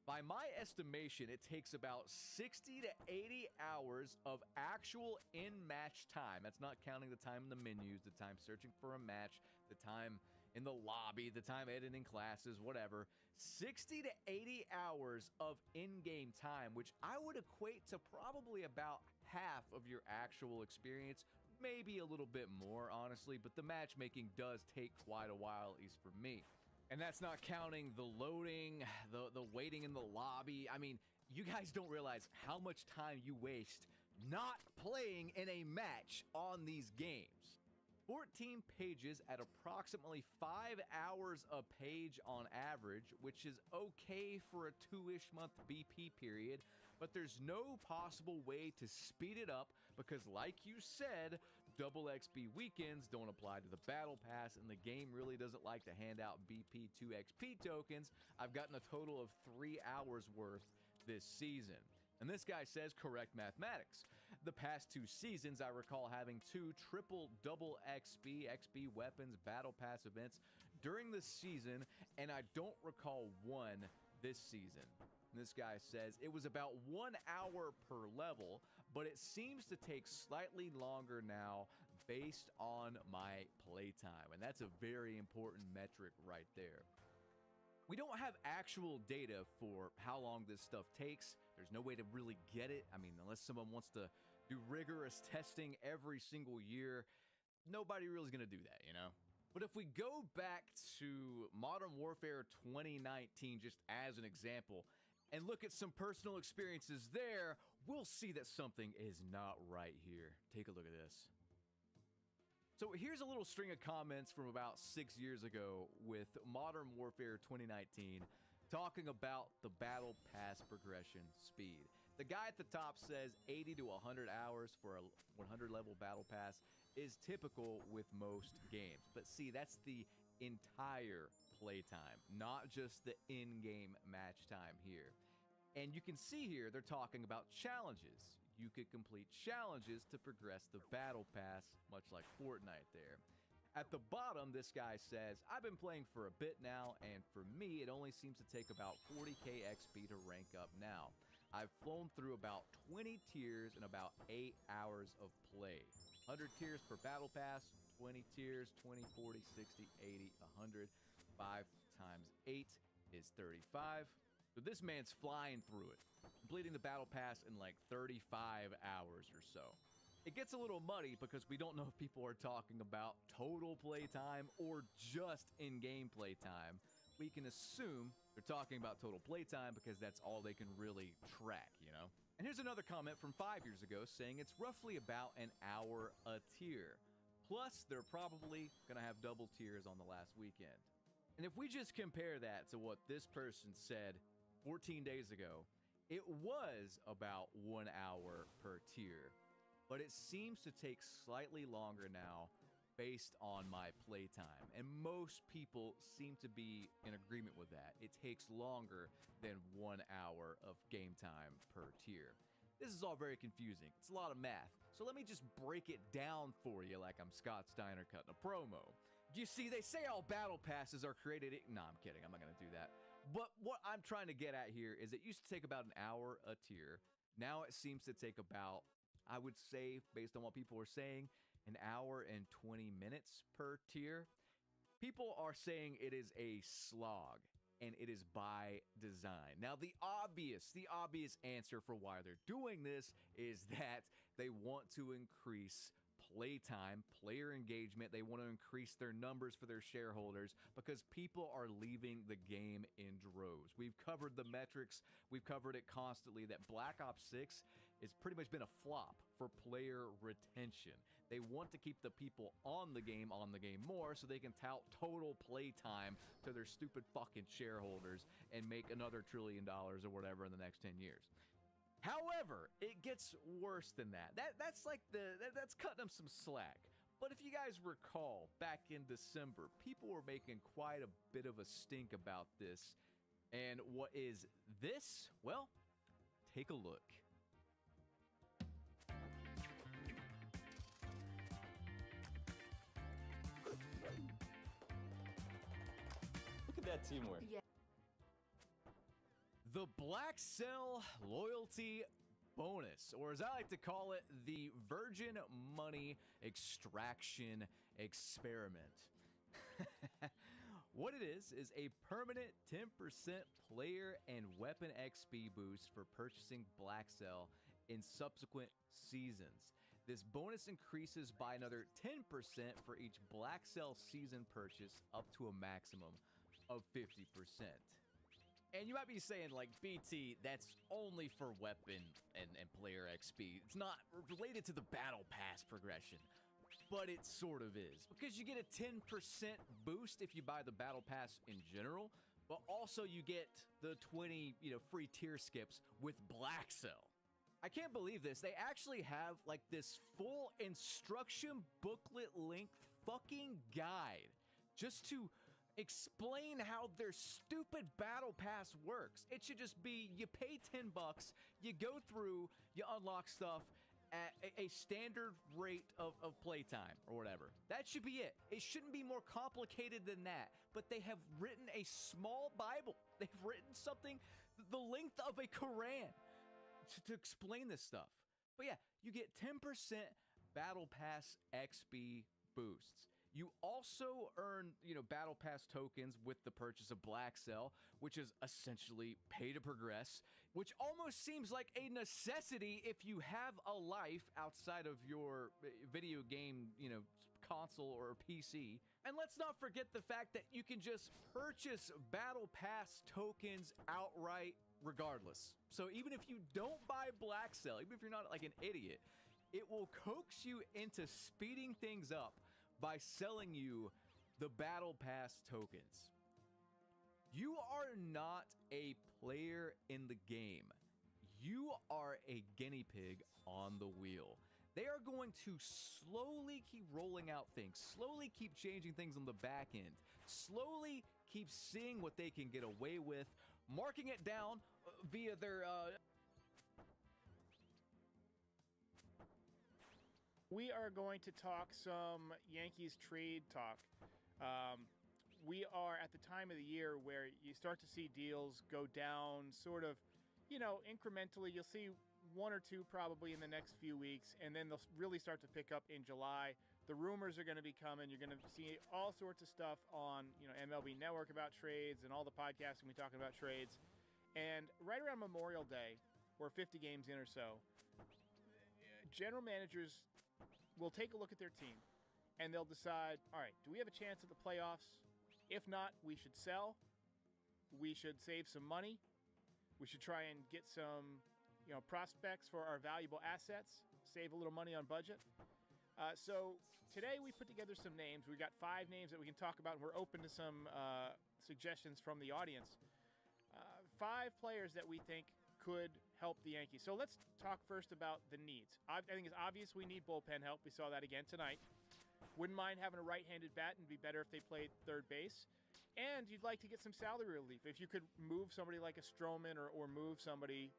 By my estimation, it takes about 60 to 80 hours of actual in-match time. That's not counting the time in the menus, the time searching for a match, the time in the lobby, the time editing classes, whatever. 60 to 80 hours of in-game time, which I would equate to probably about half of your actual experience, maybe a little bit more, honestly, but the matchmaking does take quite a while, at least for me. And that's not counting the loading, the waiting in the lobby. I mean, you guys don't realize how much time you waste not playing in a match on these games. 14 pages at approximately 5 hours a page on average, which is okay for a 2-ish month BP period, but there's no possible way to speed it up because, like you said, double XP weekends don't apply to the Battle Pass, and the game really doesn't like to hand out BP 2 XP tokens. I've gotten a total of 3 hours worth this season. And this guy says correct mathematics. The past 2 seasons, I recall having 2 triple-double XP weapons, Battle Pass events during the season, and I don't recall one this season. And this guy says it was about 1 hour per level, but it seems to take slightly longer now based on my playtime. And that's a very important metric right there. We don't have actual data for how long this stuff takes. There's no way to really get it. I mean, unless someone wants to do rigorous testing every single year, nobody really is going to do that, you know? But if we go back to Modern Warfare 2019, just as an example, and look at some personal experiences there, we'll see that something is not right here. Take a look at this. So here's a little string of comments from about 6 years ago with Modern Warfare 2019 talking about the Battle Pass progression speed. The guy at the top says 80 to 100 hours for a 100 level Battle Pass is typical with most games. But see, that's the entire playtime, not just the in-game match time here. And you can see here they're talking about challenges. You could complete challenges to progress the Battle Pass, much like Fortnite there. At the bottom, this guy says, I've been playing for a bit now, and for me, it only seems to take about 40k XP to rank up now. I've flown through about 20 tiers in about 8 hours of play. 100 tiers per Battle Pass, 20 tiers, 20, 40, 60, 80, 100. 5 times 8 is 35. So this man's flying through it, completing the Battle Pass in like 35 hours or so. It gets a little muddy because we don't know if people are talking about total playtime or just in-game playtime. We can assume they're talking about total playtime because that's all they can really track, you know? And here's another comment from 5 years ago saying it's roughly about an hour a tier. Plus, they're probably gonna have double tiers on the last weekend. And if we just compare that to what this person said 14 days ago, it was about 1 hour per tier, but it seems to take slightly longer now based on my playtime, and most people seem to be in agreement with that. It takes longer than 1 hour of game time per tier. This is all very confusing. It's a lot of math, so let me just break it down for you like I'm Scott Steiner cutting a promo. You see, they say all battle passes are created... No, I'm kidding. I'm not going to do that. But what I'm trying to get at here is it used to take about an hour a tier. Now it seems to take about, I would say, based on what people are saying, an hour and 20 minutes per tier. People are saying it is a slog, and it is by design. Now, the obvious answer for why they're doing this is that they want to increase playtime, player engagement. They want to increase their numbers for their shareholders because people are leaving the game in droves. We've covered the metrics. We've covered it constantly that Black Ops 6 has pretty much been a flop for player retention. They want to keep the people on the game more so they can tout total playtime to their stupid fucking shareholders and make another $1 trillion or whatever in the next 10 years. However, it gets worse than that. That's cutting them some slack. But if you guys recall, back in December, people were making quite a bit of a stink about this And what is this? Well, take a look. Look at that teamwork. Yeah. The Black Cell Loyalty Bonus, or as I like to call it, the Virgin Money Extraction Experiment. What it is a permanent 10% player and weapon XP boost for purchasing Black Cell in subsequent seasons. This bonus increases by another 10% for each Black Cell season purchase up to a maximum of 50%. And you might be saying, like, BT, that's only for weapon and player XP. It's not related to the Battle Pass progression. But it sort of is. Because you get a 10% boost if you buy the Battle Pass in general. But also you get the 20, free tier skips with Black Cell. I can't believe this. They actually have, like, this full instruction booklet length fucking guide. Just to explain how their stupid Battle Pass works. It should just be, you pay $10, you go through, you unlock stuff at a standard rate of playtime or whatever. That should be it. It shouldn't be more complicated than that. But they have written a small Bible. They've written something the length of a Quran to explain this stuff. But yeah, you get 10% Battle Pass XP boosts. You also earn, Battle Pass tokens with the purchase of Black Cell, which is essentially pay to progress, which almost seems like a necessity if you have a life outside of your video game, console or PC. And let's not forget the fact that you can just purchase Battle Pass tokens outright regardless. So even if you don't buy Black Cell, even if you're not like an idiot, it will coax you into speeding things up by selling you the Battle Pass tokens. You are not a player in the game. You are a guinea pig on the wheel. They are going to slowly keep rolling out things, slowly keep changing things on the back end, slowly keep seeing what they can get away with, marking it down via their We are going to talk some Yankees trade talk. We are at the time of the year where you start to see deals go down sort of, incrementally. You'll see one or two probably in the next few weeks, and then they'll really start to pick up in July. The rumors are going to be coming. You're going to see all sorts of stuff on, MLB Network about trades, and all the podcasts will be talking about trades. And right around Memorial Day, or 50 games in or so, general managers will take a look at their team, and they'll decide, all right, do we have a chance at the playoffs? If not, we should sell. We should save some money. We should try and get some, prospects for our valuable assets, save a little money on budget. So today we put together some names. We've got 5 names that we can talk about, and we're open to some suggestions from the audience. 5 players that we think could help the Yankees. So let's talk first about the needs. I think it's obvious we need bullpen help. We saw that again tonight. Wouldn't mind having a right-handed bat, and be better if they played third base. And you'd like to get some salary relief. If you could move somebody like a Stroman or move somebody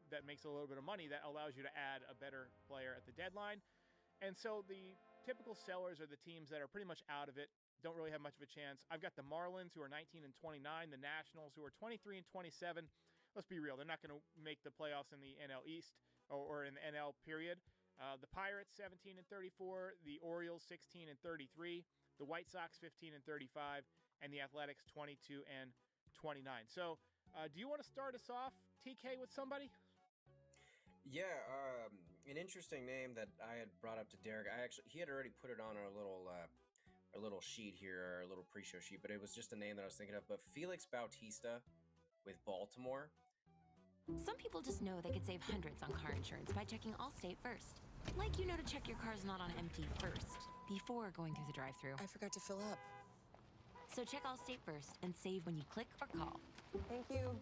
that makes a little bit of money, that allows you to add a better player at the deadline. And so the typical sellers are the teams that are pretty much out of it, don't really have much of a chance. I've got the Marlins, who are 19 and 29, the Nationals, who are 23 and 27. Let's be real, they're not going to make the playoffs in the NL East or in the NL period. The Pirates 17 and 34, the Orioles 16 and 33, the White Sox 15 and 35, and the Athletics 22 and 29. So, do you want to start us off, TK, with somebody? Yeah, an interesting name that I had brought up to Derek. He had already put it on our little sheet here, our little pre-show sheet, but it was just a name that I was thinking of. But Felix Bautista with Baltimore. Some people just know they could save hundreds on car insurance by checking Allstate first. Like to check your car's not on empty first, before going through the drive-thru. I forgot to fill up. So check Allstate first and save when you click or call. Thank you.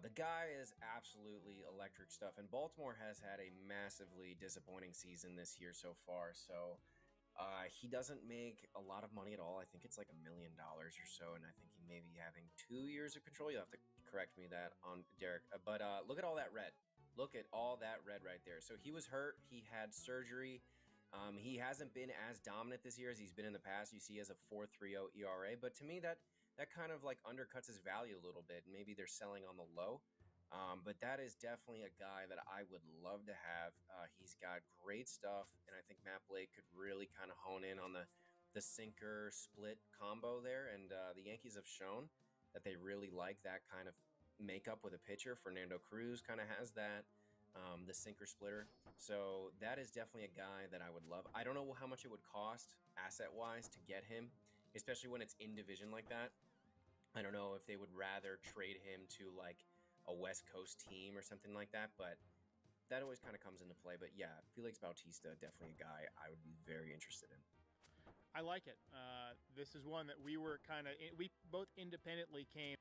The guy is absolutely electric stuff, and Baltimore has had a massively disappointing season this year so far. So he doesn't make a lot of money at all. I think it's like $1 million or so, and I think he may be having 2 years of control. You'll have to correct me that on Derek. But look at all that red. Look at all that red right there. So he was hurt. He had surgery. He hasn't been as dominant this year as he's been in the past. You see, he has a 4.30 ERA, but to me that kind of like undercuts his value a little bit. Maybe they're selling on the low, but that is definitely a guy that I would love to have. He's got great stuff, and I think Matt Blake could really kind of hone in on the sinker split combo there. And the Yankees have shown that they really like that kind of makeup with a pitcher. Fernando Cruz kind of has that, the sinker splitter. So that is definitely a guy that I would love. I don't know how much it would cost asset-wise to get him, especially when it's in division like that. I don't know if they would rather trade him to like a West Coast team or something like that, but that always kind of comes into play. But yeah, Felix Bautista, definitely a guy I would be very interested in. I like it. This is one that we were we both independently came